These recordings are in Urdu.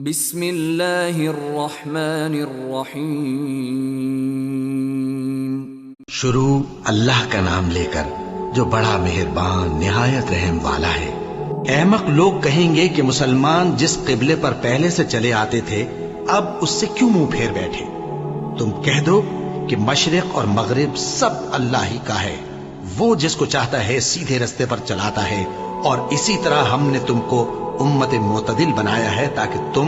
بسم اللہ الرحمن الرحیم۔ شروع اللہ کا نام لے کر جو بڑا مہربان نہایت رحم والا ہے۔ احمق لوگ کہیں گے کہ مسلمان جس قبلے پر پہلے سے چلے آتے تھے اب اس سے کیوں منہ پھیر بیٹھے؟ تم کہہ دو کہ مشرق اور مغرب سب اللہ ہی کا ہے، وہ جس کو چاہتا ہے سیدھے رستے پر چلاتا ہے، اور اسی طرح ہم نے تم کو امت معتدل بنایا ہے تاکہ تم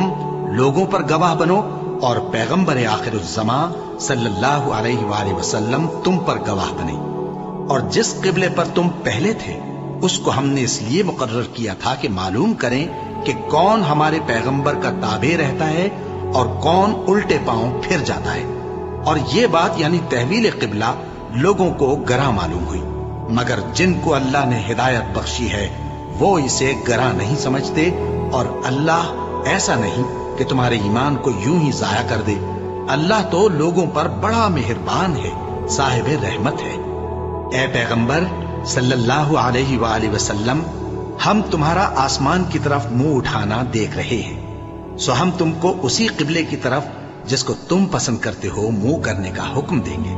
لوگوں پر گواہ بنو اور پیغمبر آخر الزمان صلی اللہ علیہ وآلہ وسلم تم پر گواہ بنے۔ اور جس قبلے پر تم پہلے تھے اس کو ہم نے اس لیے مقرر کیا تھا کہ معلوم کریں کہ کون ہمارے پیغمبر کا تابع رہتا ہے اور کون الٹے پاؤں پھر جاتا ہے۔ اور یہ بات یعنی تحویل قبلہ لوگوں کو گراں معلوم ہوئی، مگر جن کو اللہ نے ہدایت بخشی ہے وہ اسے گراں نہیں سمجھتے، اور اللہ ایسا نہیں کہ تمہارے ایمان کو یوں ہی ضائع کر دے۔ اللہ تو لوگوں پر بڑا مہربان ہے، صاحب رحمت ہے۔ اے پیغمبر صلی اللہ علیہ وآلہ وسلم، ہم تمہارا آسمان کی طرف منہ اٹھانا دیکھ رہے ہیں، سو ہم تم کو اسی قبلے کی طرف جس کو تم پسند کرتے ہو منہ کرنے کا حکم دیں گے۔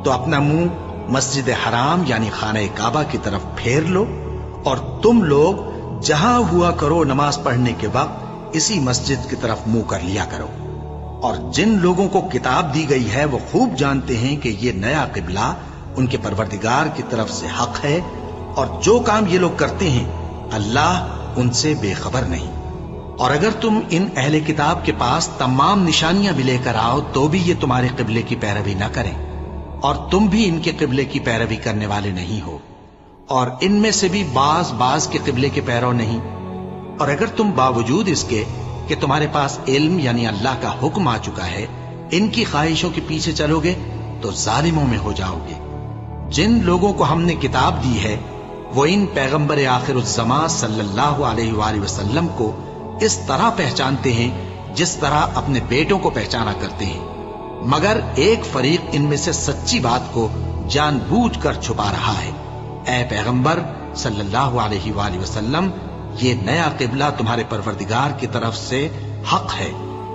تو اپنا منہ مسجد حرام یعنی خانہ کعبہ کی طرف پھیر لو، اور تم لوگ جہاں ہوا کرو نماز پڑھنے کے وقت اسی مسجد کی طرف منہ کر لیا کرو۔ اور جن لوگوں کو کتاب دی گئی ہے وہ خوب جانتے ہیں کہ یہ نیا قبلہ ان کے پروردگار کی طرف سے حق ہے، اور جو کام یہ لوگ کرتے ہیں اللہ ان سے بے خبر نہیں۔ اور اگر تم ان اہل کتاب کے پاس تمام نشانیاں بھی لے کر آؤ تو بھی یہ تمہارے قبلے کی پیروی نہ کریں، اور تم بھی ان کے قبلے کی پیروی کرنے والے نہیں ہو، اور ان میں سے بھی بعض کے قبلے کے پیرو نہیں۔ اور اگر تم باوجود اس کے کہ تمہارے پاس علم یعنی اللہ کا حکم آ چکا ہے ان کی خواہشوں کے پیچھے چلو گے تو ظالموں میں ہو جاؤ گے۔ جن لوگوں کو ہم نے کتاب دی ہے وہ ان پیغمبر آخر الزمان صلی اللہ علیہ وآلہ وسلم کو اس طرح پہچانتے ہیں جس طرح اپنے بیٹوں کو پہچانا کرتے ہیں، مگر ایک فریق ان میں سے سچی بات کو جان بوجھ کر چھپا رہا ہے۔ اے پیغمبر صلی اللہ علیہ وآلہ وسلم، یہ نیا قبلہ تمہارے پروردگار کی طرف سے حق ہے،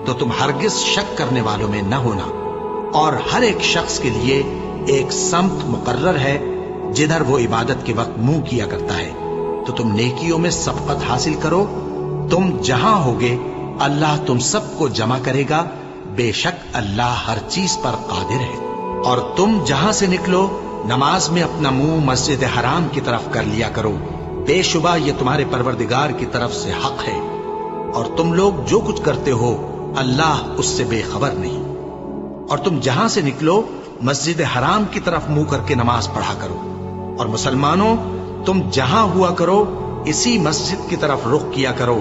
تو تم ہرگز شک کرنے والوں میں نہ ہونا، اور ہر ایک شخص کے لیے ایک سمت مقرر ہے جدھر وہ عبادت کے وقت منہ کیا کرتا ہے، تو تم نیکیوں میں سبقت حاصل کرو۔ تم جہاں ہوگے اللہ تم سب کو جمع کرے گا، بے شک اللہ ہر چیز پر قادر ہے۔ اور تم جہاں سے نکلو نماز میں اپنا منہ مسجد حرام کی طرف کر لیا کرو، بے شبہ یہ تمہارے پروردگار کی طرف سے حق ہے، اور تم لوگ جو کچھ کرتے ہو اللہ اس سے بے خبر نہیں۔ اور تم جہاں سے نکلو مسجد حرام کی طرف منہ کر کے نماز پڑھا کرو، اور مسلمانوں تم جہاں ہوا کرو اسی مسجد کی طرف رخ کیا کرو۔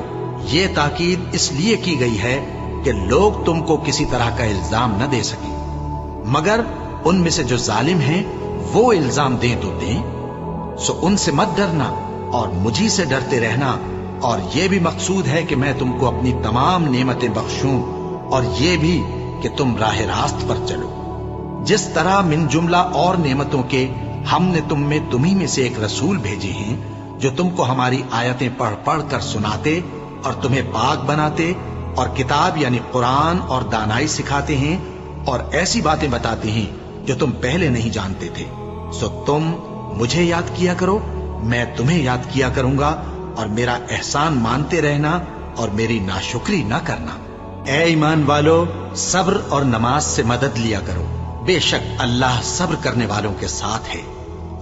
یہ تاکید اس لیے کی گئی ہے کہ لوگ تم کو کسی طرح کا الزام نہ دے سکیں، مگر ان میں سے جو ظالم ہیں وہ الزام دیں تو دیں، سو ان سے مت ڈرنا اور مجھی سے ڈرتے رہنا، اور یہ بھی مقصود ہے کہ میں تم کو اپنی تمام نعمتیں بخشوں، اور یہ بھی کہ تم راہ راست پر چلو۔ جس طرح من جملہ اور نعمتوں کے ہم نے تمہیں میں سے ایک رسول بھیجے ہیں جو تم کو ہماری آیتیں پڑھ پڑھ کر سناتے اور تمہیں پاک بناتے، اور کتاب یعنی قرآن اور دانائی سکھاتے ہیں، اور ایسی باتیں بتاتے ہیں جو تم پہلے نہیں جانتے تھے۔ سو تم مجھے یاد کیا کرو، میں تمہیں یاد کیا کروں گا، اور میرا احسان مانتے رہنا اور میری ناشکری نہ کرنا۔ اے ایمان والو، صبر اور نماز سے مدد لیا کرو، بے شک اللہ صبر کرنے والوں کے ساتھ ہے۔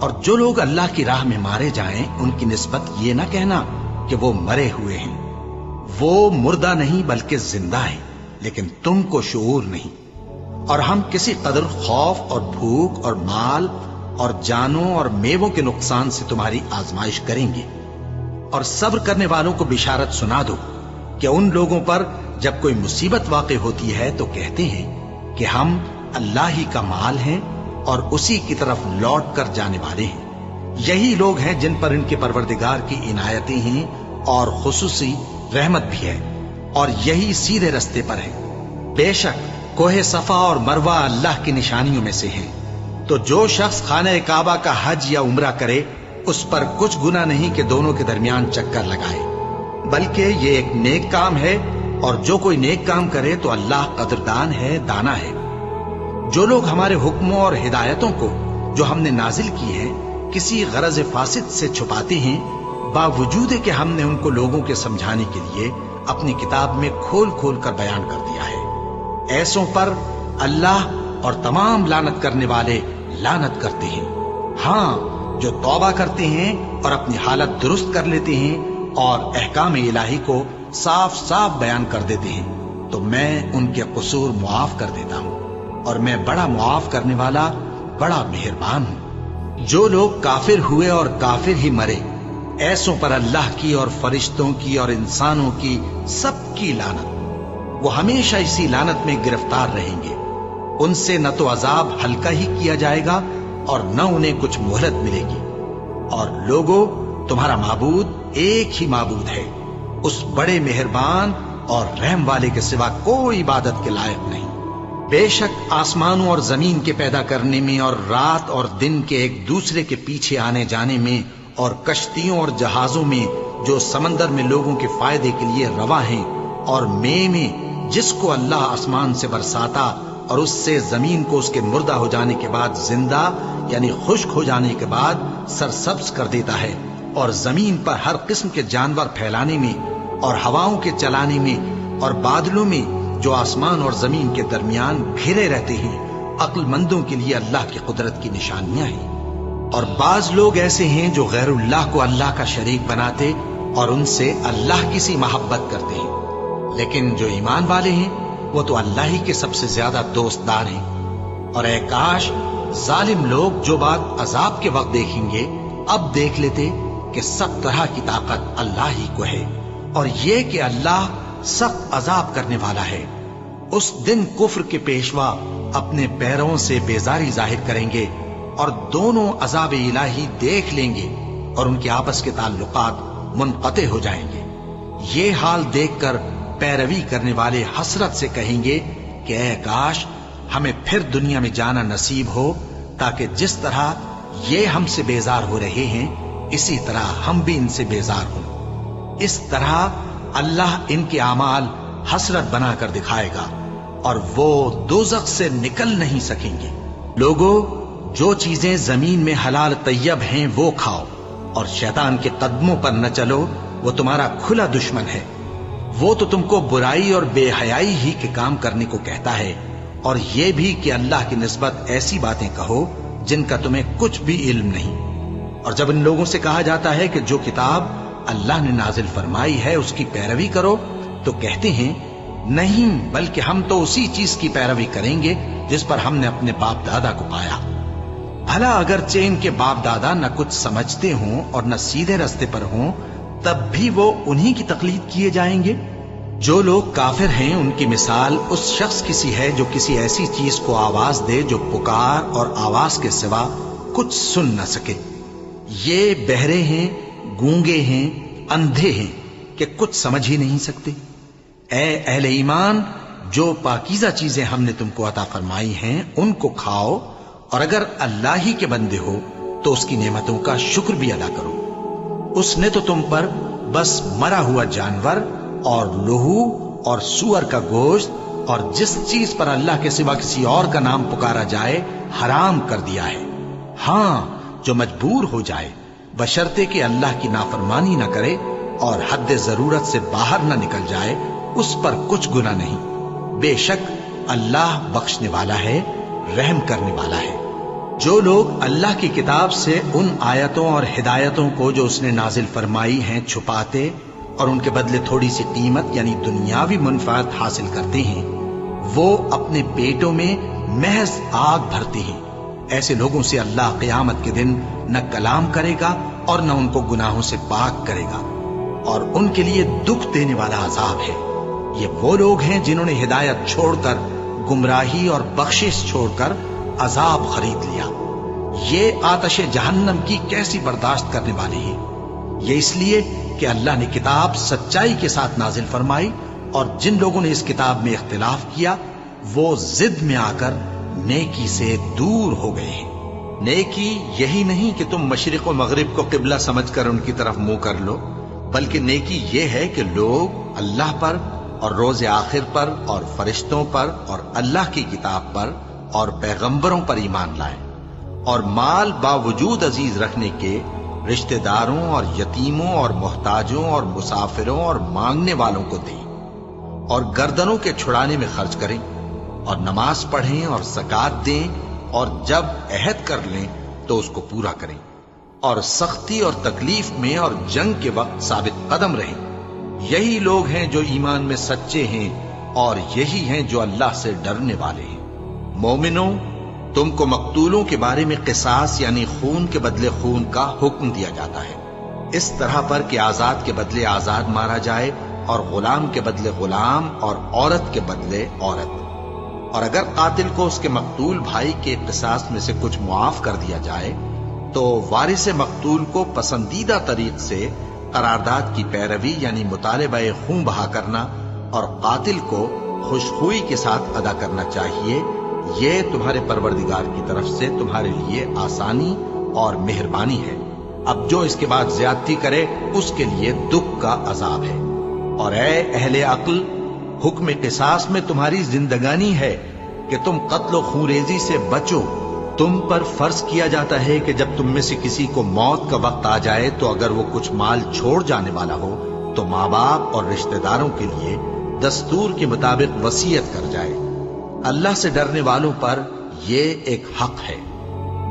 اور جو لوگ اللہ کی راہ میں مارے جائیں ان کی نسبت یہ نہ کہنا کہ وہ مرے ہوئے ہیں، وہ مردہ نہیں بلکہ زندہ ہیں، لیکن تم کو شعور نہیں۔ اور ہم کسی قدر خوف اور بھوک اور مال اور جانوں اور میووں کے نقصان سے تمہاری آزمائش کریں گے، اور صبر کرنے والوں کو بشارت سنا دو کہ ان لوگوں پر جب کوئی مصیبت واقع ہوتی ہے تو کہتے ہیں کہ ہم اللہ ہی کا مال ہیں اور اسی کی طرف لوٹ کر جانے والے ہیں۔ یہی لوگ ہیں جن پر ان کے پروردگار کی عنایتیں ہیں اور خصوصی رحمت بھی ہے، اور یہی سیدھے رستے پر ہے۔ بے شک کوہ صفا اور مروہ اللہ کی نشانیوں میں سے ہیں، تو جو شخص خانہ کعبہ کا حج یا عمرہ کرے اس پر کچھ گناہ نہیں کہ دونوں کے درمیان چکر لگائے، بلکہ یہ ایک نیک کام ہے اور جو کوئی نیک کام کرے تو اللہ قدردان ہے، دانا ہے۔ جو لوگ ہمارے حکموں اور ہدایتوں کو جو ہم نے نازل کی ہیں کسی غرض فاسد سے چھپاتے ہیں، باوجود کہ ہم نے ان کو لوگوں کے سمجھانے کے لیے اپنی کتاب میں کھول کھول کر بیان کر دیا ہے، ایسوں پر اللہ اور تمام لعنت کرنے والے لعنت کرتے ہیں۔ ہاں، جو توبہ کرتے ہیں اور اپنی حالت درست کر لیتے ہیں اور احکام الہی کو صاف صاف بیان کر دیتے ہیں تو میں ان کے قصور معاف کر دیتا ہوں، اور میں بڑا معاف کرنے والا، بڑا مہربان ہوں۔ جو لوگ کافر ہوئے اور کافر ہی مرے، ایسوں پر اللہ کی اور فرشتوں کی اور انسانوں کی سب کی لعنت، وہ ہمیشہ اسی لعنت میں گرفتار رہیں گے۔ ان سے نہ تو عذاب ہلکا ہی کیا جائے گا اور نہ انہیں کچھ مہلت ملے گی۔ اور لوگوں، تمہارا معبود ایک ہی معبود ہے، اس بڑے مہربان اور رحم والے کے سوا کوئی عبادت کے لائق نہیں۔ بے شک آسمانوں اور زمین کے پیدا کرنے میں اور رات اور دن کے ایک دوسرے کے پیچھے آنے جانے میں اور کشتیوں اور جہازوں میں جو سمندر میں لوگوں کے فائدے کے لیے رواں ہیں، اور میں جس کو اللہ آسمان سے برساتا اور اس سے زمین کو اس کے مردہ ہو جانے کے بعد زندہ یعنی خشک ہو جانے کے بعد سرسبز کر دیتا ہے، اور زمین پر ہر قسم کے جانور پھیلانے میں اور ہواؤں کے چلانے میں اور بادلوں میں جو آسمان اور زمین کے درمیان گھرے رہتے ہیں، عقل مندوں کے لیے اللہ کی قدرت کی نشانیاں ہیں۔ اور بعض لوگ ایسے ہیں جو غیر اللہ کو اللہ کا شریک بناتے اور ان سے اللہ کی سی محبت کرتے ہیں، لیکن جو ایمان والے ہیں وہ تو اللہ ہی کے سب سے زیادہ دوست دار ہیں۔ اور اے کاش ظالم لوگ جو بات عذاب کے وقت دیکھیں گے اب دیکھ لیتے کہ سب طرح کی طاقت اللہ ہی کو ہے، اور یہ کہ اللہ سخت عذاب کرنے والا ہے۔ اس دن کفر کے پیشوا اپنے پیروں سے بیزاری ظاہر کریں گے اور دونوں عذاب الہی دیکھ لیں گے اور ان کے آپس کے تعلقات منقطع ہو جائیں گے۔ یہ حال دیکھ کر پیروی کرنے والے حسرت سے کہیں گے کہ اے کاش ہمیں پھر دنیا میں جانا نصیب ہو، تاکہ جس طرح یہ ہم سے بیزار ہو رہے ہیں اسی طرح ہم بھی ان سے بیزار ہوں۔ اس طرح اللہ ان کے اعمال حسرت بنا کر دکھائے گا اور وہ دوزخ سے نکل نہیں سکیں گے۔ لوگوں، جو چیزیں زمین میں حلال طیب ہیں وہ کھاؤ، اور شیطان کے قدموں پر نہ چلو، وہ تمہارا کھلا دشمن ہے۔ وہ تو تم کو برائی اور بے حیائی ہی کے کام کرنے کو کہتا ہے، اور یہ بھی کہ اللہ کی نسبت ایسی باتیں کہو جن کا تمہیں کچھ بھی علم نہیں۔ اور جب ان لوگوں سے کہا جاتا ہے کہ جو کتاب اللہ نے نازل فرمائی ہے اس کی پیروی کرو، تو کہتے ہیں نہیں، بلکہ ہم تو اسی چیز کی پیروی کریں گے جس پر ہم نے اپنے باپ دادا کو پایا۔ بھلا اگرچہ ان کے باپ دادا نہ کچھ سمجھتے ہوں اور نہ سیدھے رستے پر ہوں، تب بھی وہ انہی کی تقلید کیے جائیں گے۔ جو لوگ کافر ہیں ان کی مثال اس شخص کی سی ہے جو کسی ایسی چیز کو آواز دے جو پکار اور آواز کے سوا کچھ سن نہ سکے۔ یہ بہرے ہیں، گونگے ہیں، اندھے ہیں کہ کچھ سمجھ ہی نہیں سکتے۔ اے اہل ایمان، جو پاکیزہ چیزیں ہم نے تم کو عطا فرمائی ہیں ان کو کھاؤ، اور اگر اللہ ہی کے بندے ہو تو اس کی نعمتوں کا شکر بھی ادا کرو۔ اس نے تو تم پر بس مرا ہوا جانور اور لہو اور سور کا گوشت اور جس چیز پر اللہ کے سوا کسی اور کا نام پکارا جائے حرام کر دیا ہے۔ ہاں، جو مجبور ہو جائے بشرطے کہ اللہ کی نافرمانی نہ کرے اور حد ضرورت سے باہر نہ نکل جائے، اس پر کچھ گناہ نہیں۔ بے شک اللہ بخشنے والا ہے، رحم کرنے والا ہے۔ جو لوگ اللہ کی کتاب سے ان آیتوں اور ہدایتوں کو جو اس نے نازل فرمائی ہیں چھپاتے اور ان کے بدلے تھوڑی سی قیمت یعنی دنیاوی منفعت حاصل کرتے ہیں، وہ اپنے پیٹوں میں محض آگ بھرتے ہیں۔ ایسے لوگوں سے اللہ قیامت کے دن نہ کلام کرے گا اور نہ ان کو گناہوں سے پاک کرے گا، اور ان کے لیے دکھ دینے والا عذاب ہے۔ یہ وہ لوگ ہیں جنہوں نے ہدایت چھوڑ کر گمراہی اور بخشش چھوڑ کر عذاب خرید لیا۔ یہ آتش جہنم کی کیسی برداشت کرنے والے ہیں۔ یہ اس لیے کہ اللہ نے کتاب سچائی کے ساتھ نازل فرمائی، اور جن لوگوں نے اس کتاب میں اختلاف کیا وہ ضد میں آ کر نیکی سے دور ہو گئے ہیں۔ نیکی یہی نہیں کہ تم مشرق و مغرب کو قبلہ سمجھ کر ان کی طرف منہ کر لو، بلکہ نیکی یہ ہے کہ لوگ اللہ پر اور روز آخر پر اور فرشتوں پر اور اللہ کی کتاب پر اور پیغمبروں پر ایمان لائیں، اور مال باوجود عزیز رکھنے کے رشتہ داروں اور یتیموں اور محتاجوں اور مسافروں اور مانگنے والوں کو دیں، اور گردنوں کے چھڑانے میں خرچ کریں، اور نماز پڑھیں اور زکوٰۃ دیں، اور جب عہد کر لیں تو اس کو پورا کریں، اور سختی اور تکلیف میں اور جنگ کے وقت ثابت قدم رہیں۔ یہی لوگ ہیں جو ایمان میں سچے ہیں، اور یہی ہیں جو اللہ سے ڈرنے والے ہیں۔ مومنوں، تم کو مقتولوں کے بارے میں قصاص یعنی خون کے بدلے خون کا حکم دیا جاتا ہے، اس طرح پر کہ آزاد کے بدلے آزاد مارا جائے، اور غلام کے بدلے غلام، اور عورت کے بدلے عورت۔ اور اگر قاتل کو اس کے مقتول بھائی کے قصاص میں سے کچھ معاف کر دیا جائے تو وارث مقتول کو پسندیدہ طریق سے قرارداد کی پیروی یعنی مطالبہ خون بہا کرنا اور قاتل کو خوشخوئی کے ساتھ ادا کرنا چاہیے۔ یہ تمہارے پروردگار کی طرف سے تمہارے لیے آسانی اور مہربانی ہے۔ اب جو اس کے بعد زیادتی کرے اس کے لیے دکھ کا عذاب ہے۔ اور اے اہل عقل، حکم قصاص میں تمہاری زندگانی ہے کہ تم قتل و خونریزی سے بچو۔ تم پر فرض کیا جاتا ہے کہ جب تم میں سے کسی کو موت کا وقت آ جائے تو اگر وہ کچھ مال چھوڑ جانے والا ہو تو ماں باپ اور رشتہ داروں کے لیے دستور کے مطابق وصیت کر جائے۔ اللہ سے ڈرنے والوں پر یہ ایک حق ہے۔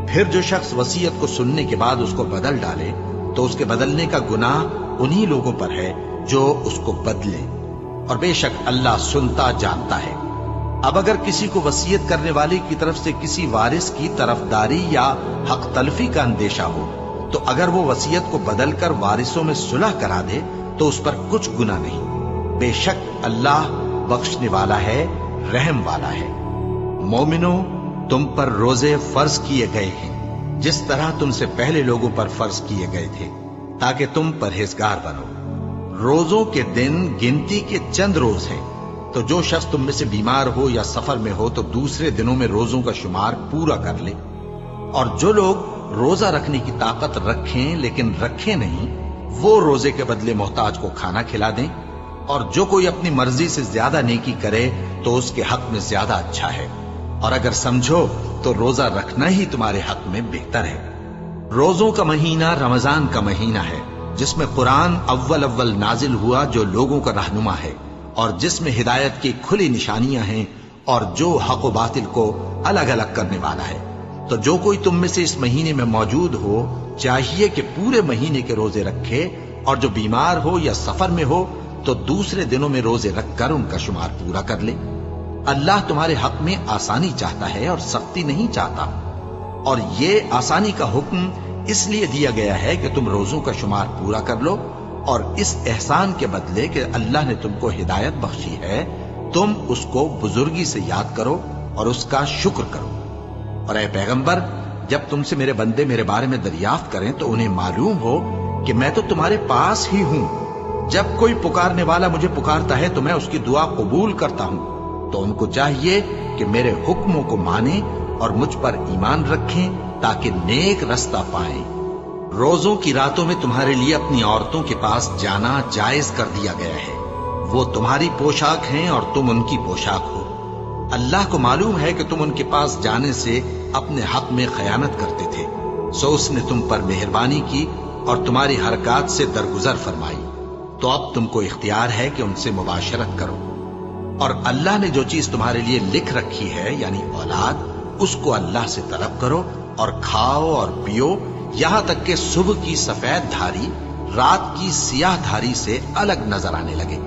پھر جو شخص وصیت کو سننے کے بعد اس کو بدل ڈالے تو اس کے بدلنے کا گناہ انہی لوگوں پر ہے جو اس کو بدلے، اور بے شک اللہ سنتا جانتا ہے۔ اب اگر کسی کو وصیت کرنے والے کی طرف سے کسی وارث کی طرفداری یا حق تلفی کا اندیشہ ہو تو اگر وہ وصیت کو بدل کر وارثوں میں صلح کرا دے تو اس پر کچھ گناہ نہیں، بے شک اللہ بخشنے والا ہے، رحم والا ہے۔ مومنوں، تم پر روزے فرض کیے گئے ہیں جس طرح تم سے پہلے لوگوں پر فرض کیے گئے تھے تاکہ تم پرہیزگار بنو۔ روزوں کے دن گنتی کے چند روز ہیں، تو جو شخص تم میں سے بیمار ہو یا سفر میں ہو تو دوسرے دنوں میں روزوں کا شمار پورا کر لے۔ اور جو لوگ روزہ رکھنے کی طاقت رکھیں لیکن رکھیں نہیں، وہ روزے کے بدلے محتاج کو کھانا کھلا دیں۔ اور جو کوئی اپنی مرضی سے زیادہ نیکی کرے تو اس کے حق میں زیادہ اچھا ہے، اور اگر سمجھو تو روزہ رکھنا ہی تمہارے حق میں بہتر ہے۔ روزوں کا مہینہ رمضان کا مہینہ ہے جس میں قرآن اول نازل ہوا، جو لوگوں کا رہنما ہے اور جس میں ہدایت کی کھلی نشانیاں ہیں، اور جو حق و باطل کو الگ الگ کرنے والا ہے۔ تو جو کوئی تم میں سے اس مہینے میں موجود ہو چاہیے کہ پورے مہینے کے روزے رکھے، اور جو بیمار ہو یا سفر میں ہو تو دوسرے دنوں میں روزے رکھ کر ان کا شمار پورا کر لے۔ اللہ تمہارے حق میں آسانی چاہتا ہے اور سختی نہیں چاہتا۔ اور یہ آسانی کا حکم اس لیے دیا گیا ہے کہ تم روزوں کا شمار پورا کر لو، اور اس احسان کے بدلے کہ اللہ نے تم کو ہدایت بخشی ہے تم اس کو بزرگی سے یاد کرو اور اس کا شکر کرو۔ اور اے پیغمبر، جب تم سے میرے بندے میرے بارے میں دریافت کریں تو انہیں معلوم ہو کہ میں تو تمہارے پاس ہی ہوں۔ جب کوئی پکارنے والا مجھے پکارتا ہے تو میں اس کی دعا قبول کرتا ہوں۔ تو ان کو چاہیے کہ میرے حکموں کو مانیں اور مجھ پر ایمان رکھیں تاکہ نیک رستہ پائیں۔ روزوں کی راتوں میں تمہارے لیے اپنی عورتوں کے پاس جانا جائز کر دیا گیا ہے۔ وہ تمہاری پوشاک ہیں اور تم ان کی پوشاک ہو۔ اللہ کو معلوم ہے کہ تم ان کے پاس جانے سے اپنے حق میں خیانت کرتے تھے، سو اس نے تم پر مہربانی کی اور تمہاری حرکات سے درگزر فرمائی، تو اب تم کو اختیار ہے کہ ان سے مباشرت کرو۔ اور اللہ نے جو چیز تمہارے لیے لکھ رکھی ہے یعنی اولاد، اس کو اللہ سے طلب کرو اور کھاؤ اور پیو، یہاں تک کہ صبح کی سفید دھاری رات کی سیاہ دھاری سے الگ نظر آنے لگے۔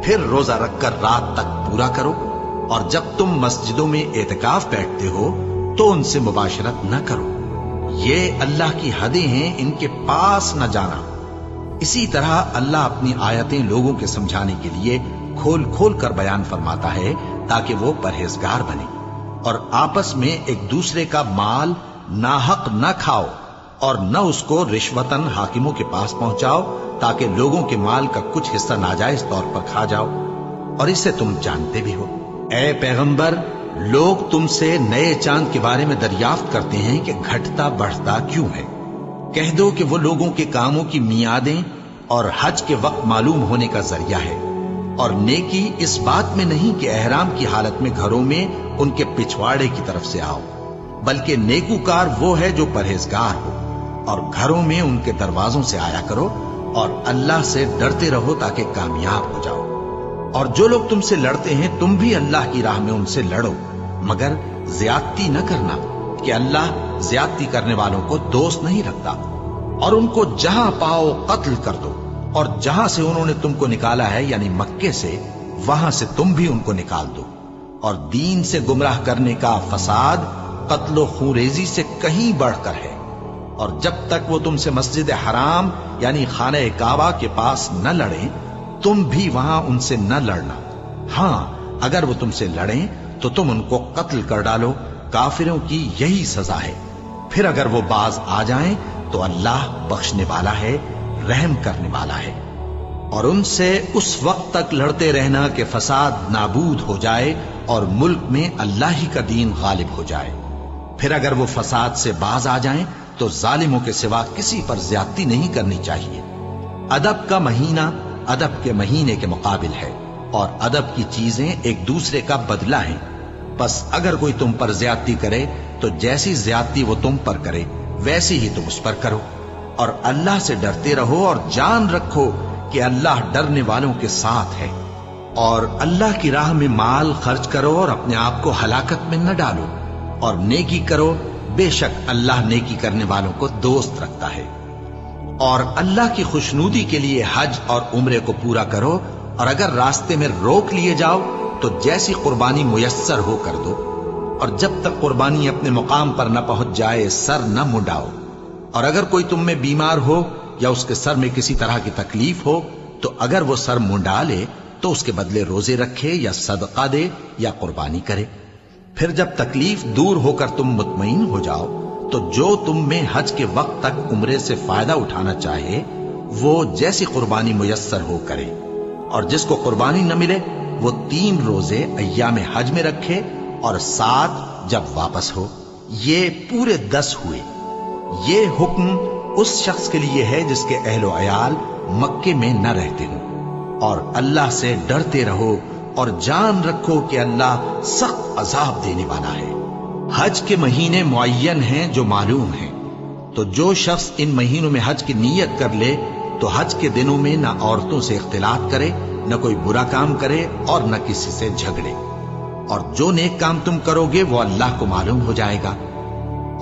پھر روزہ رکھ کر رات تک پورا کرو، اور جب تم مسجدوں میں اعتکاف بیٹھتے ہو تو ان سے مباشرت نہ کرو، یہ اللہ کی حدیں ہیں، ان کے پاس نہ جانا۔ اسی طرح اللہ اپنی آیتیں لوگوں کے سمجھانے کے لیے کھول کھول کر بیان فرماتا ہے تاکہ وہ پرہیزگار بنے۔ اور آپس میں ایک دوسرے کا مال ناحق نہ کھاؤ، اور نہ اس کو رشوتاً حاکموں کے پاس پہنچاؤ تاکہ لوگوں کے مال کا کچھ حصہ ناجائز طور پر کھا جاؤ، اور اسے تم جانتے بھی ہو۔ اے پیغمبر، لوگ تم سے نئے چاند کے بارے میں دریافت کرتے ہیں کہ گھٹتا بڑھتا کیوں ہے۔ کہہ دو کہ وہ لوگوں کے کاموں کی میعادیں اور حج کے وقت معلوم ہونے کا ذریعہ ہے۔ اور نیکی اس بات میں نہیں کہ احرام کی حالت میں گھروں میں ان کے پچھواڑے کی طرف سے آؤ، بلکہ نیکوکار وہ ہے جو پرہیزگار ہو، اور گھروں میں ان کے دروازوں سے آیا کرو اور اللہ سے ڈرتے رہو تاکہ کامیاب ہو جاؤ۔ اور جو لوگ تم سے لڑتے ہیں تم بھی اللہ کی راہ میں ان سے لڑو، مگر زیادتی نہ کرنا، کہ اللہ زیادتی کرنے والوں کو دوست نہیں رکھتا۔ اور ان کو جہاں پاؤ قتل کر دو، اور جہاں سے انہوں نے تم کو نکالا ہے یعنی مکے سے، وہاں سے تم بھی ان کو نکال دو۔ اور دین سے گمراہ کرنے کا فساد قتل و خونریزی سے کہیں بڑھ کر ہے۔ اور جب تک وہ تم سے مسجد حرام یعنی خانہ کعبہ کے پاس نہ لڑیں تم بھی وہاں ان سے نہ لڑنا۔ ہاں اگر وہ تم سے لڑیں تو تم ان کو قتل کر ڈالو، کافروں کی یہی سزا ہے۔ پھر اگر وہ باز آ جائیں تو اللہ بخشنے والا ہے، رحم کرنے والا ہے۔ اور ان سے اس وقت تک لڑتے رہنا کہ فساد نابود ہو جائے اور ملک میں اللہ ہی کا دین غالب ہو جائے۔ پھر اگر وہ فساد سے باز آ جائیں تو ظالموں کے سوا کسی پر زیادتی نہیں کرنی چاہیے۔ ادب کا مہینہ ادب کے مہینے کے مقابل ہے، اور ادب کی چیزیں ایک دوسرے کا بدلہ ہیں۔ بس اگر کوئی تم پر زیادتی کرے تو جیسی زیادتی وہ تم پر کرے ویسی ہی تم اس پر کرو، اور اللہ سے ڈرتے رہو اور جان رکھو کہ اللہ ڈرنے والوں کے ساتھ ہے۔ اور اللہ کی راہ میں مال خرچ کرو اور اپنے آپ کو ہلاکت میں نہ ڈالو، اور نیکی کرو، بے شک اللہ نیکی کرنے والوں کو دوست رکھتا ہے۔ اور اللہ کی خوشنودی کے لیے حج اور عمرے کو پورا کرو، اور اگر راستے میں روک لیے جاؤ تو جیسی قربانی میسر ہو کر دو، اور جب تک قربانی اپنے مقام پر نہ پہنچ جائے سر نہ منڈاؤ۔ اور اگر کوئی تم میں بیمار ہو یا اس کے سر میں کسی طرح کی تکلیف ہو تو اگر وہ سر منڈا لے تو اس کے بدلے روزے رکھے یا صدقہ دے یا قربانی کرے۔ پھر جب تکلیف دور ہو کر تم مطمئن ہو جاؤ تو جو تم میں حج کے وقت تک عمرے سے فائدہ اٹھانا چاہے وہ جیسی قربانی میسر ہو کرے، اور جس کو قربانی نہ ملے وہ 3 روزے ایام حج میں رکھے اور 7 جب واپس ہو۔ یہ پورے 10 ہوئے۔ یہ حکم اس شخص کے لیے ہے جس کے اہل و عیال مکے میں نہ رہتے ہوں۔ اور اللہ سے ڈرتے رہو اور جان رکھو کہ اللہ سخت عذاب دینے والا ہے۔ حج کے مہینے معین ہیں جو معلوم ہیں، تو جو شخص ان مہینوں میں حج کی نیت کر لے تو حج کے دنوں میں نہ عورتوں سے اختلاط کرے، نہ کوئی برا کام کرے اور نہ کسی سے جھگڑے۔ اور جو نیک کام تم کرو گے وہ اللہ کو معلوم ہو جائے گا۔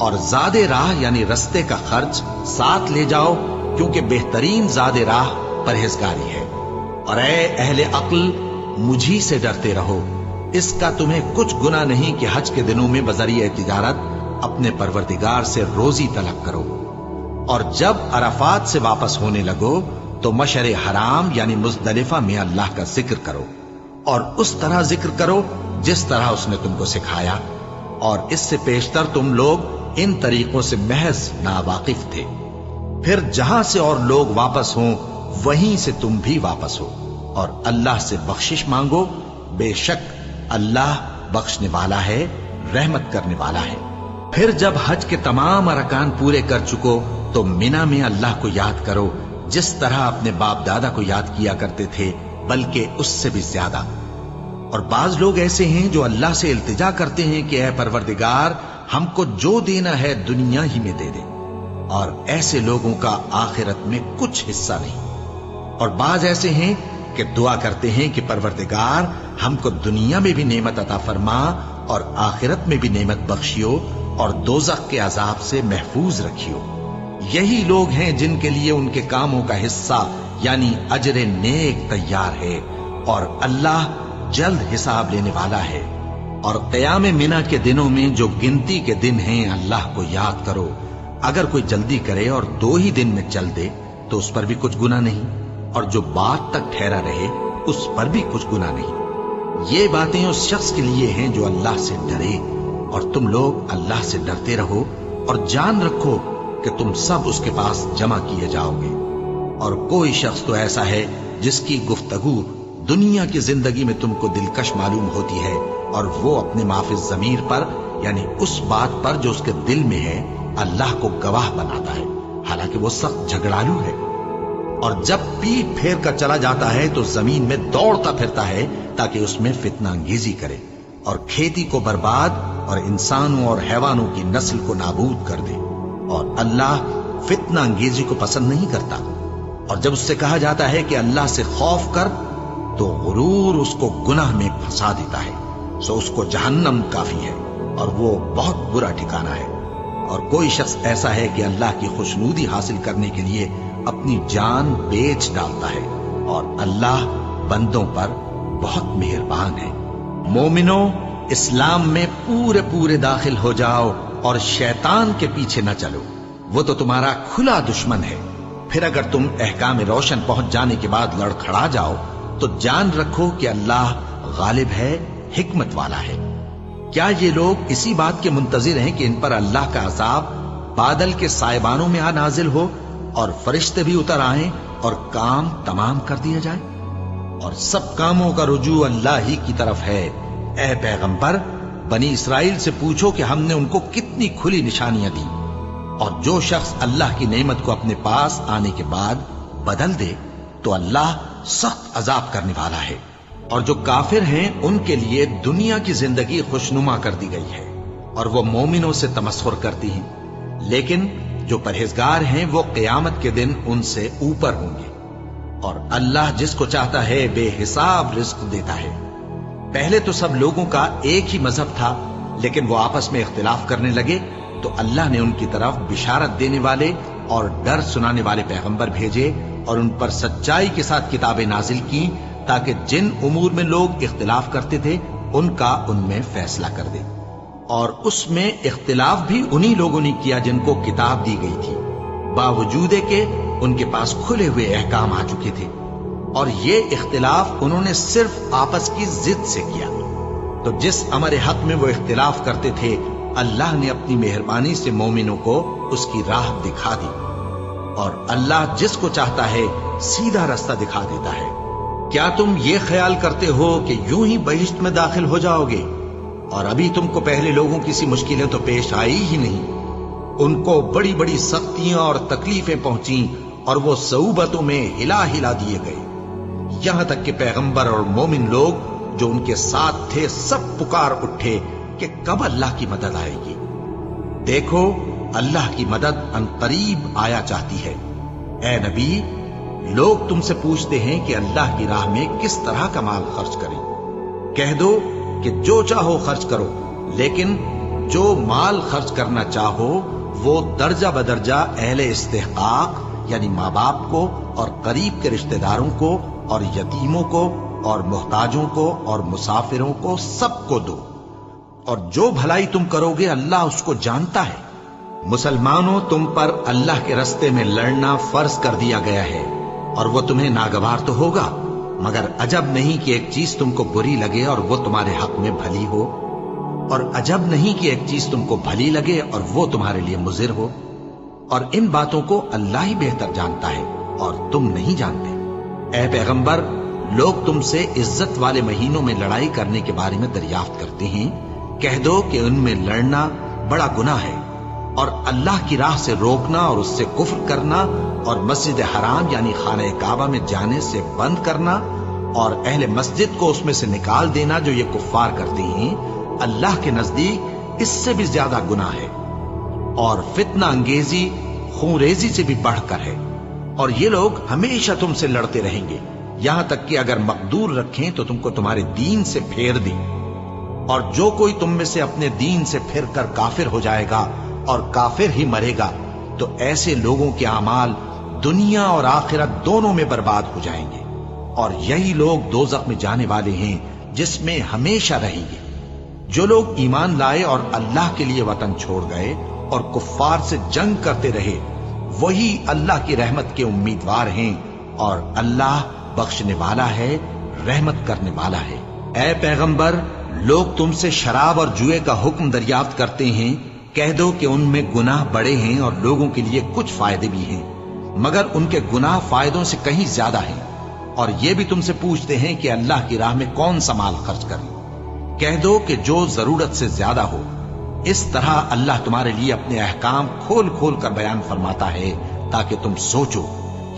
اور زاد راہ یعنی رستے کا خرچ ساتھ لے جاؤ، کیونکہ بہترین زاد راہ پرہیزگاری ہے۔ اور اے اہل عقل مجھی سے ڈرتے رہو، اس کا تمہیں کچھ گناہ نہیں کہ حج کے دنوں میں بذریعہ تجارت اپنے پروردگار سے روزی طلب کرو۔ اور جب عرفات سے واپس ہونے لگو تو مشعر حرام یعنی مزدلفہ میں اللہ کا ذکر کرو، اور اس طرح ذکر کرو جس طرح اس نے تم کو سکھایا، اور اس سے پیشتر تم لوگ ان طریقوں سے محض ناواقف تھے۔ پھر جہاں سے اور لوگ واپس ہوں وہیں سے تم بھی واپس ہو، اور اللہ سے بخشش مانگو، بے شک اللہ بخشنے والا ہے، رحمت کرنے والا ہے۔ پھر جب حج کے تمام ارکان پورے کر چکو تو مینا میں اللہ کو یاد کرو جس طرح اپنے باپ دادا کو یاد کیا کرتے تھے، بلکہ اس سے بھی زیادہ۔ اور بعض لوگ ایسے ہیں جو اللہ سے التجا کرتے ہیں کہ اے پروردگار ہم کو جو دینا ہے دنیا ہی میں دے دے، اور ایسے لوگوں کا آخرت میں کچھ حصہ نہیں۔ اور بعض ایسے ہیں کہ دعا کرتے ہیں کہ پروردگار ہم کو دنیا میں بھی نعمت عطا فرما اور آخرت میں بھی نعمت بخشیو اور دوزخ کے عذاب سے محفوظ رکھیو۔ یہی لوگ ہیں جن کے لیے ان کے کاموں کا حصہ یعنی اجر نیک تیار ہے، اور اللہ جلد حساب لینے والا ہے۔ اور قیام منا کے دنوں میں جو گنتی کے دن ہیں اللہ کو یاد کرو۔ اگر کوئی جلدی کرے اور 2 ہی دن میں چل دے تو اس پر بھی کچھ گناہ نہیں، اور جو بات تک ٹھہرا رہے اس پر بھی کچھ گناہ نہیں۔ یہ باتیں اس شخص کے لیے ہیں جو اللہ سے ڈرے، اور تم لوگ اللہ سے ڈرتے رہو اور جان رکھو کہ تم سب اس کے پاس جمع کیے جاؤ گے۔ اور کوئی شخص تو ایسا ہے جس کی گفتگو دنیا کی زندگی میں تم کو دلکش معلوم ہوتی ہے، اور وہ اپنے معافی ضمیر پر یعنی اس بات پر جو اس کے دل میں ہے اللہ کو گواہ بناتا ہے، حالانکہ وہ سخت جھگڑالو ہے۔ اور جب پیٹ پھیر کر چلا جاتا ہے تو زمین میں دوڑتا پھرتا ہے تاکہ اس میں فتنہ انگیزی کرے اور کھیتی کو برباد اور انسانوں اور حیوانوں کی نسل کو نابود کر دے، اور اللہ فتنہ انگیزی کو پسند نہیں کرتا۔ اور جب اس سے کہا جاتا ہے کہ اللہ سے خوف کر تو غرور اس کو گناہ میں پھنسا دیتا ہے، سو اس کو جہنم کافی ہے اور وہ بہت برا ٹھکانہ ہے۔ اور کوئی شخص ایسا ہے کہ اللہ کی خوشنودی حاصل کرنے کے لیے اپنی جان بیچ ڈالتا ہے، اور اللہ بندوں پر بہت مہربان ہے۔ مومنو، اسلام میں پورے داخل ہو جاؤ اور شیطان کے پیچھے نہ چلو، وہ تو تمہارا کھلا دشمن ہے۔ پھر اگر تم احکام روشن پہنچ جانے کے بعد لڑکھڑا جاؤ تو جان رکھو کہ اللہ غالب ہے، حکمت والا ہے۔ کیا یہ لوگ اسی بات کے منتظر ہیں کہ ان پر اللہ کا عذاب بادل کے سائبانوں میں نازل ہو اور فرشتے بھی اتر آئیں اور کام تمام کر دیا جائے؟ اور سب کاموں کا رجوع اللہ ہی کی طرف ہے۔ اے پیغمبر، بنی اسرائیل سے پوچھو کہ ہم نے ان کو کتنی کھلی نشانیاں دی، اور جو شخص اللہ کی نعمت کو اپنے پاس آنے کے بعد بدل دے تو اللہ سخت عذاب کرنے والا ہے۔ اور جو کافر ہیں ان کے لیے دنیا کی زندگی خوشنما کر دی گئی ہے اور وہ مومنوں سے تمسخر کرتی ہیں، لیکن جو پرہیزگار ہیں وہ قیامت کے دن ان سے اوپر ہوں گے۔ اور اللہ جس کو چاہتا ہے بے حساب رزق دیتا ہے۔ پہلے تو سب لوگوں کا ایک ہی مذہب تھا، لیکن وہ آپس میں اختلاف کرنے لگے تو اللہ نے ان کی طرف بشارت دینے والے اور ڈر سنانے والے پیغمبر بھیجے اور ان پر سچائی کے ساتھ کتابیں نازل کی تاکہ جن امور میں لوگ اختلاف کرتے تھے ان کا ان میں فیصلہ کر دے۔ اور اس میں اختلاف بھی انہی لوگوں نے کیا جن کو کتاب دی گئی تھی، باوجود کہ ان کے پاس کھلے ہوئے احکام آ چکے تھے، اور یہ اختلاف انہوں نے صرف آپس کی ضد سے کیا۔ تو جس امر حق میں وہ اختلاف کرتے تھے اللہ نے اپنی مہربانی سے مومنوں کو اس کی راہ دکھا دی، اور اللہ جس کو چاہتا ہے سیدھا رستہ دکھا دیتا ہے۔ کیا تم یہ خیال کرتے ہو کہ یوں ہی بہشت میں داخل ہو جاؤ گے، اور ابھی تم کو پہلے لوگوں کی سی مشکلیں تو پیش آئی ہی نہیں؟ ان کو بڑی بڑی سختیاں اور تکلیفیں پہنچیں اور وہ صعوبتوں میں ہلا ہلا دیے گئے، یہاں تک کہ پیغمبر اور مومن لوگ جو ان کے ساتھ تھے سب پکار اٹھے کہ کب اللہ کی مدد آئے گی۔ دیکھو اللہ کی مدد ان قریب آیا چاہتی ہے۔ اے نبی، لوگ تم سے پوچھتے ہیں کہ اللہ کی راہ میں کس طرح کا مال خرچ کریں۔ کہہ دو کہ جو چاہو خرچ کرو، لیکن جو مال خرچ کرنا چاہو وہ درجہ بدرجہ اہل استحقاق یعنی ماں باپ کو اور قریب کے رشتہ داروں کو اور یتیموں کو اور محتاجوں کو اور مسافروں کو سب کو دو، اور جو بھلائی تم کرو گے اللہ اس کو جانتا ہے۔ مسلمانوں، تم پر اللہ کے رستے میں لڑنا فرض کر دیا گیا ہے، اور وہ تمہیں ناگوار تو ہوگا، مگر عجب نہیں کہ ایک چیز تم کو بری لگے اور وہ تمہارے حق میں بھلی ہو، اور عجب نہیں کہ ایک چیز تم کو بھلی لگے اور وہ تمہارے لیے مضر ہو، اور ان باتوں کو اللہ ہی بہتر جانتا ہے اور تم نہیں جانتے۔ اے پیغمبر، لوگ تم سے عزت والے مہینوں میں لڑائی کرنے کے بارے میں دریافت کرتے ہیں، کہہ دو کہ ان میں لڑنا بڑا گناہ ہے، اور اللہ کی راہ سے روکنا اور اس سے کفر کرنا اور مسجد حرام یعنی خانہ کعبہ میں جانے سے بند کرنا اور اہل مسجد کو اس میں سے نکال دینا جو یہ کفار کرتے ہیں، اللہ کے نزدیک اس سے بھی زیادہ گناہ ہے، اور فتنہ انگیزی خونریزی سے بھی بڑھ کر ہے۔ اور یہ لوگ ہمیشہ تم سے لڑتے رہیں گے، یہاں تک کہ اگر مقدور رکھیں تو تم کو تمہارے دین سے پھیر دیں، اور جو کوئی تم میں سے اپنے دین سے پھر کر کافر ہو جائے گا اور کافر ہی مرے گا تو ایسے لوگوں کے اعمال دنیا اور آخرت دونوں میں برباد ہو جائیں گے، اور یہی لوگ دوزخ میں جانے والے ہیں جس میں ہمیشہ رہیں گے۔ جو لوگ ایمان لائے اور اللہ کے لیے وطن چھوڑ گئے اور کفار سے جنگ کرتے رہے وہی اللہ کی رحمت کے امیدوار ہیں، اور اللہ بخشنے والا ہے، رحمت کرنے والا ہے۔ اے پیغمبر، لوگ تم سے شراب اور جوئے کا حکم دریافت کرتے ہیں، کہہ دو کہ ان میں گناہ بڑے ہیں اور لوگوں کے لیے کچھ فائدے بھی ہیں، مگر ان کے گناہ فائدوں سے کہیں زیادہ ہیں۔ اور یہ بھی تم سے پوچھتے ہیں کہ اللہ کی راہ میں کون سا مال خرچ کریں، کہہ دو کہ جو ضرورت سے زیادہ ہو۔ اس طرح اللہ تمہارے لیے اپنے احکام کھول کھول کر بیان فرماتا ہے تاکہ تم سوچو۔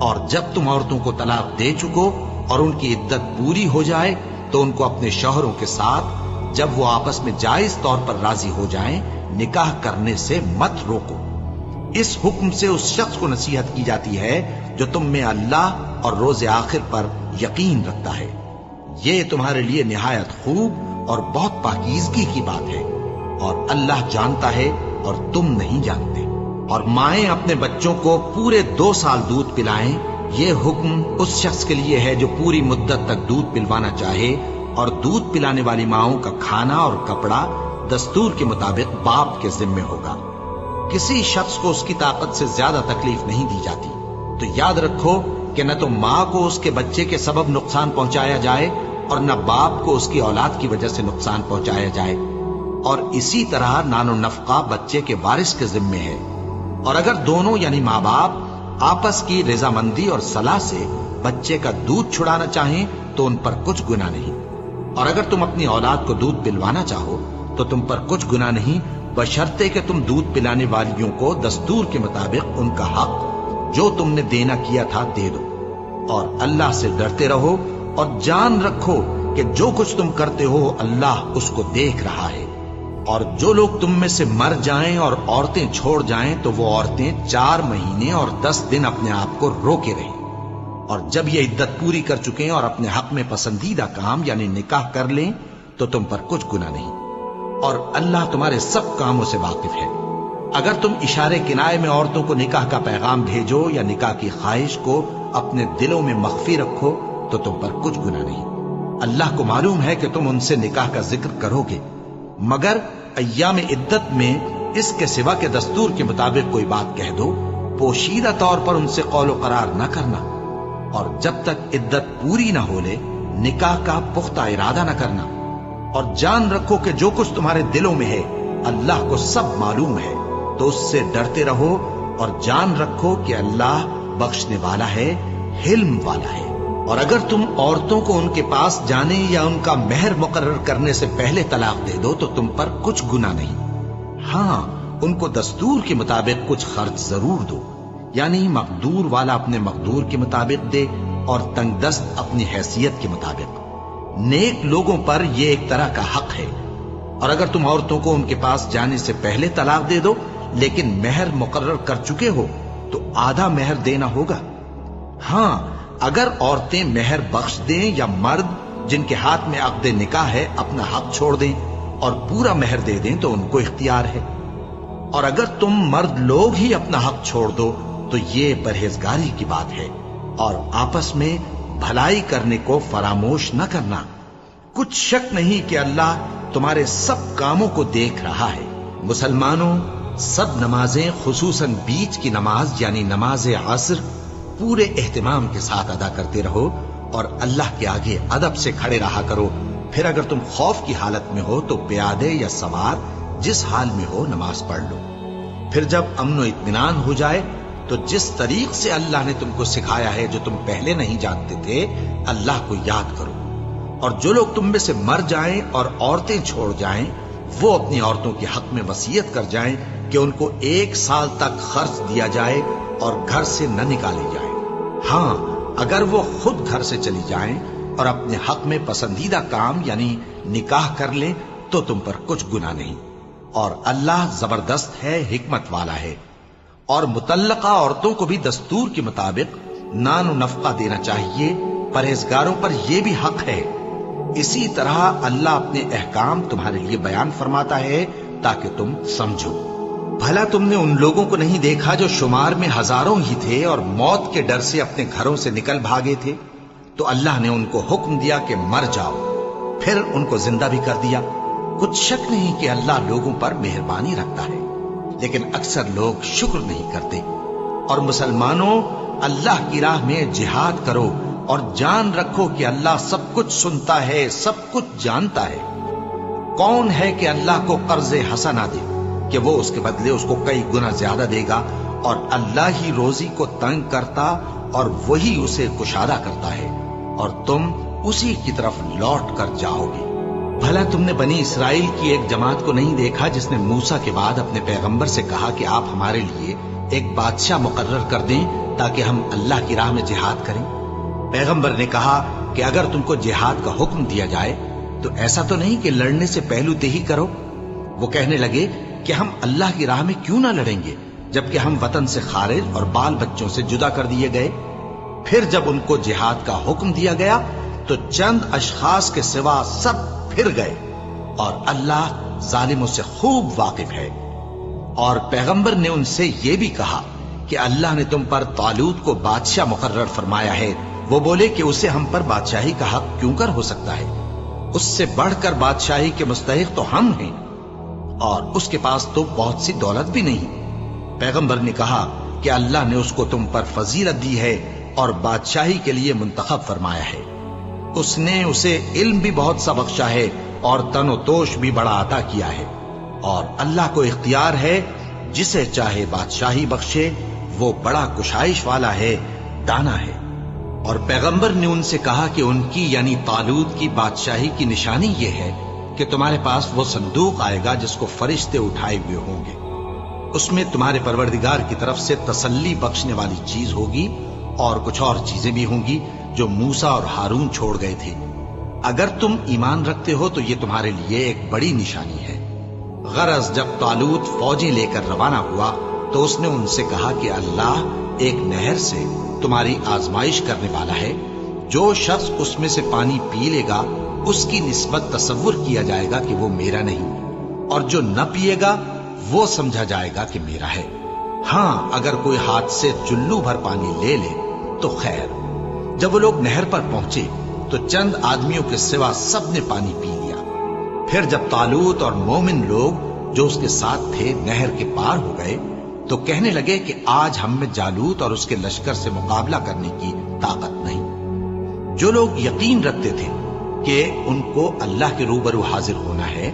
اور جب تم عورتوں کو طلاق دے چکو اور ان کی عدت پوری ہو جائے تو ان کو اپنے شوہروں کے ساتھ جب وہ آپس میں جائز طور پر راضی ہو جائیں نکاح کرنے سے مت روکو۔ اس حکم سے اس شخص کو نصیحت کی جاتی ہے جو تم میں اللہ اور روز آخر پر یقین رکھتا ہے۔ یہ تمہارے لیے نہایت خوب اور بہت پاکیزگی کی بات ہے، اور اللہ جانتا ہے اور تم نہیں جانتے۔ اور مائیں اپنے بچوں کو پورے 2 سال دودھ پلائیں، یہ حکم اس شخص کے لیے ہے جو پوری مدت تک دودھ پلوانا چاہے، اور دودھ پلانے والی ماؤں کا کھانا اور کپڑا دستور کے مطابق باپ کے ذمے ہوگا۔ کسی شخص کو اس کی طاقت سے زیادہ تکلیف نہیں دی جاتی، تو یاد رکھو کہ نہ تو ماں کو اس کے بچے کے سبب نقصان پہنچایا جائے اور نہ باپ کو اس کی اولاد کی وجہ سے نقصان پہنچایا جائے، اور اسی طرح نان و نفقہ بچے کے وارث کے ذمے ہے۔ اور اگر دونوں یعنی ماں باپ آپس کی رضامندی اور صلاح سے بچے کا دودھ چھڑانا چاہیں تو ان پر کچھ گناہ نہیں، اور اگر تم اپنی اولاد کو دودھ پلوانا چاہو تو تم پر کچھ گناہ نہیں، بشرطے کہ تم دودھ پلانے والیوں کو دستور کے مطابق ان کا حق جو تم نے دینا کیا تھا دے دو۔ اور اللہ سے ڈرتے رہو اور جان رکھو کہ جو کچھ تم کرتے ہو اللہ اس کو دیکھ رہا ہے۔ اور جو لوگ تم میں سے مر جائیں اور عورتیں چھوڑ جائیں تو وہ عورتیں 4 مہینے اور 10 دن اپنے آپ کو روکے رہیں، اور جب یہ عدت پوری کر چکیں اور اپنے حق میں پسندیدہ کام یعنی نکاح کر لیں تو تم پر کچھ گناہ نہیں، اور اللہ تمہارے سب کاموں سے واقف ہے۔ اگر تم اشارے کنائے میں عورتوں کو نکاح کا پیغام بھیجو یا نکاح کی خواہش کو اپنے دلوں میں مخفی رکھو تو تم پر کچھ گناہ نہیں۔ اللہ کو معلوم ہے کہ تم ان سے نکاح کا ذکر کرو گے، مگر ایام عدت میں اس کے سوا کے دستور کے مطابق کوئی بات کہہ دو، پوشیدہ طور پر ان سے قول و قرار نہ کرنا، اور جب تک عدت پوری نہ ہو لے نکاح کا پختہ ارادہ نہ کرنا۔ اور جان رکھو کہ جو کچھ تمہارے دلوں میں ہے اللہ کو سب معلوم ہے، تو اس سے ڈرتے رہو اور جان رکھو کہ اللہ بخشنے والا ہے، حلم والا ہے۔ اور اگر تم عورتوں کو ان کے پاس جانے یا ان کا مہر مقرر کرنے سے پہلے طلاق دے دو تو تم پر کچھ گناہ نہیں، ہاں ان کو دستور کے مطابق کچھ خرچ ضرور دو، یعنی مقدور والا اپنے مقدور کے مطابق دے اور تنگ دست اپنی حیثیت کے مطابق۔ نیک لوگوں پر یہ ایک طرح کا حق ہے۔ اور اگر تم عورتوں کو ان کے پاس جانے سے پہلے طلاق دے دو لیکن مہر مقرر کر چکے ہو تو آدھا مہر دینا ہوگا۔ ہاں اگر عورتیں مہر بخش دیں یا مرد جن کے ہاتھ میں عقد نکاح ہے اپنا حق چھوڑ دیں اور پورا مہر دے دیں تو ان کو اختیار ہے۔ اور اگر تم مرد لوگ ہی اپنا حق چھوڑ دو تو یہ پرہیزگاری کی بات ہے، اور آپس میں بھلائی کرنے کو فراموش نہ کرنا۔ کچھ شک نہیں کہ اللہ تمہارے سب کاموں کو دیکھ رہا ہے۔ مسلمانوں، سب نمازیں خصوصاً بیچ کی نماز یعنی نماز عصر پورے اہتمام کے ساتھ ادا کرتے رہو اور اللہ کے آگے ادب سے کھڑے رہا کرو۔ پھر اگر تم خوف کی حالت میں ہو تو پیادے یا سوار جس حال میں ہو نماز پڑھ لو۔ پھر جب امن و اطمینان ہو جائے تو جس طریق سے اللہ نے تم کو سکھایا ہے جو تم پہلے نہیں جانتے تھے اللہ کو یاد کرو۔ اور جو لوگ تم میں سے مر جائیں اور عورتیں چھوڑ جائیں وہ اپنی عورتوں کے حق میں وصیت کر جائیں کہ ان کو 1 سال تک خرچ دیا جائے اور گھر سے نہ نکالی جائے۔ ہاں اگر وہ خود گھر سے چلی جائیں اور اپنے حق میں پسندیدہ کام یعنی نکاح کر لیں تو تم پر کچھ گناہ نہیں، اور اللہ زبردست ہے، حکمت والا ہے۔ اور مطلقہ عورتوں کو بھی دستور کے مطابق نان و نفقہ دینا چاہیے، پرہیزگاروں پر یہ بھی حق ہے۔ اسی طرح اللہ اپنے احکام تمہارے لیے بیان فرماتا ہے تاکہ تم سمجھو۔ بھلا تم نے ان لوگوں کو نہیں دیکھا جو شمار میں ہزاروں ہی تھے اور موت کے ڈر سے اپنے گھروں سے نکل بھاگے تھے؟ تو اللہ نے ان کو حکم دیا کہ مر جاؤ، پھر ان کو زندہ بھی کر دیا۔ کچھ شک نہیں کہ اللہ لوگوں پر مہربانی رکھتا ہے، لیکن اکثر لوگ شکر نہیں کرتے۔ اور مسلمانوں، اللہ کی راہ میں جہاد کرو اور جان رکھو کہ اللہ سب کچھ سنتا ہے، سب کچھ جانتا ہے۔ کون ہے کہ اللہ کو قرض حسنہ دے کہ وہ اس کے بدلے اس کو کئی گنا زیادہ دے گا؟ اور اللہ ہی روزی کو تنگ کرتا اور وہی اسے کشادہ کرتا ہے، اور تم اسی کی طرف لوٹ کر جاؤ گے۔ بھلا تم نے بنی اسرائیل کی ایک جماعت کو نہیں دیکھا جس نے موسیٰ کے بعد اپنے پیغمبر سے کہا کہ آپ ہمارے لیے ایک بادشاہ مقرر کر دیں تاکہ ہم اللہ کی راہ میں جہاد کریں؟ پیغمبر نے کہا کہ اگر تم کو جہاد کا حکم دیا جائے تو ایسا تو نہیں کہ لڑنے سے پہلو دہی کرو؟ وہ کہنے لگے کہ ہم اللہ کی راہ میں کیوں نہ لڑیں گے جبکہ ہم وطن سے خارج اور بال بچوں سے جدا کر دیے گئے۔ پھر جب ان کو جہاد کا حکم دیا گیا تو چند اشخاص کے سوا سب پھر گئے، اور اللہ ظالموں سے خوب واقف ہے۔ اور پیغمبر نے ان سے یہ بھی کہا کہ اللہ نے تم پر طالوت کو بادشاہ مقرر فرمایا ہے۔ وہ بولے کہ اسے ہم پر بادشاہی کا حق کیوں کر ہو سکتا ہے؟ اس سے بڑھ کر بادشاہی کے مستحق تو ہم ہیں، اور اس کے پاس تو بہت سی دولت بھی نہیں۔ پیغمبر نے کہا کہ اللہ نے اس کو تم پر فضیلت دی ہے اور بادشاہی کے لیے منتخب فرمایا ہے۔ اس نے اسے علم بھی بہت سا بخشا ہے اور تن و توش بھی بڑا عطا کیا ہے، اور اللہ کو اختیار ہے جسے چاہے بادشاہی بخشے، وہ بڑا کشائش والا ہے، دانا ہے۔ اور پیغمبر نے ان سے کہا کہ ان کی یعنی طالوت کی بادشاہی کی نشانی یہ ہے کہ تمہارے پاس وہ صندوق آئے گا جس کو فرشتے اٹھائے ہوئے ہوں گے۔ اس میں تمہارے پروردگار کی طرف سے تسلی بخشنے والی چیز ہوگی، اور کچھ اور چیزیں بھی ہوں گی جو موسیٰ اور ہارون چھوڑ گئے تھے۔ اگر تم ایمان رکھتے ہو تو یہ تمہارے لیے ایک بڑی نشانی ہے۔ غرض جب طالوت فوجیں لے کر روانہ ہوا تو اس نے ان سے کہا کہ اللہ ایک نہر سے تمہاری آزمائش کرنے والا ہے، جو شخص اس میں سے پانی پی لے گا اس کی نسبت تصور کیا جائے گا کہ وہ میرا نہیں، اور جو نہ پیے گا وہ سمجھا جائے گا کہ میرا ہے۔ ہاں اگر کوئی ہاتھ سے چلو بھر پانی لے لے تو خیر۔ جب وہ لوگ نہر پر پہنچے تو چند آدمیوں کے سوا سب نے پانی پی لیا۔ پھر جب طالوت اور مومن لوگ جو اس کے ساتھ تھے نہر کے پار ہو گئے تو کہنے لگے کہ آج ہم میں جالوت اور اس کے لشکر سے مقابلہ کرنے کی طاقت نہیں۔ جو لوگ یقین رکھتے تھے کہ ان کو اللہ کے روبرو حاضر ہونا ہے،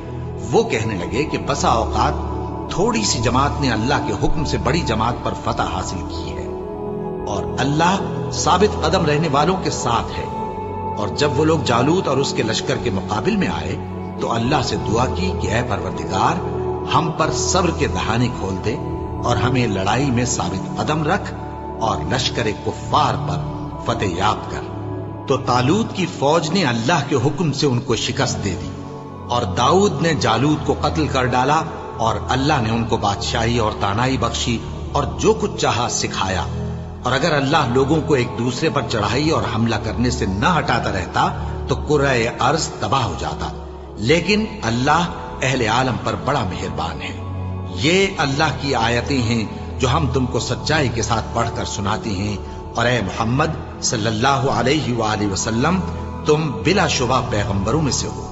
وہ کہنے لگے کہ بسا اوقات تھوڑی سی جماعت نے اللہ کے حکم سے بڑی جماعت پر فتح حاصل کی ہے، اور اللہ ثابت قدم رہنے والوں کے ساتھ ہے۔ اور جب وہ لوگ جالوت اور اس کے لشکر کے مقابل میں آئے تو اللہ سے دعا کی کہ اے پروردگار، ہم پر صبر کے دہانے کھول دے اور ہمیں لڑائی میں ثابت قدم رکھ اور لشکر کفار پر فتح یاب کر۔ تو طالوت کی فوج نے اللہ کے حکم سے ان کو شکست دے دی، اور داؤد نے جالوت کو قتل کر ڈالا، اور اللہ نے ان کو بادشاہی اور دانائی بخشی اور جو کچھ چاہا سکھایا۔ اور اگر اللہ لوگوں کو ایک دوسرے پر چڑھائی اور حملہ کرنے سے نہ ہٹاتا رہتا تو کرۂ ارض تباہ ہو جاتا، لیکن اللہ اہل عالم پر بڑا مہربان ہے۔ یہ اللہ کی آیتیں ہیں جو ہم تم کو سچائی کے ساتھ پڑھ کر سناتے ہیں، اور اے محمد صلی اللہ علیہ وآلہ وسلم، تم بلا شبہ پیغمبروں میں سے ہو۔